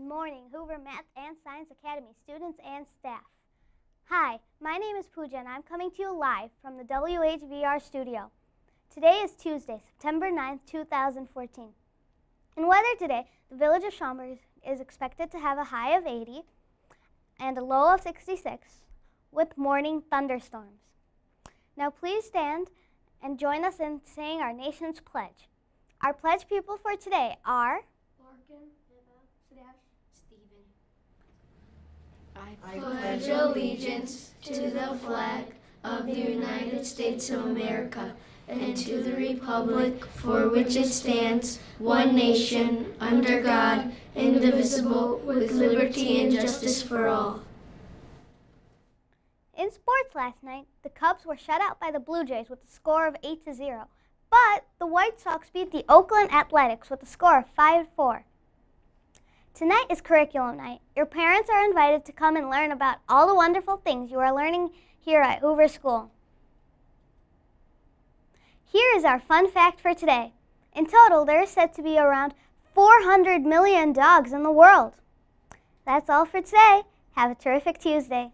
morning, Hoover Math and Science Academy students and staff. Hi, my name is Pooja and I'm coming to you live from the WHVR studio. Today is Tuesday, September 9th, 2014. In weather today, the village of Schaumburg is expected to have a high of 80 and a low of 66 with morning thunderstorms. Now please stand and join us in saying our nation's pledge. Our pledge people for today are Larkin, Stephen. I pledge allegiance to the flag of the United States of America and to the republic for which it stands, one nation, under God, indivisible, with liberty and justice for all. In sports last night, the Cubs were shut out by the Blue Jays with a score of 8-0, but the White Sox beat the Oakland Athletics with a score of 5-4. Tonight is curriculum night. Your parents are invited to come and learn about all the wonderful things you are learning here at Hoover School. Here is our fun fact for today. In total, there is said to be around 400 million dogs in the world. That's all for today. Have a terrific Tuesday.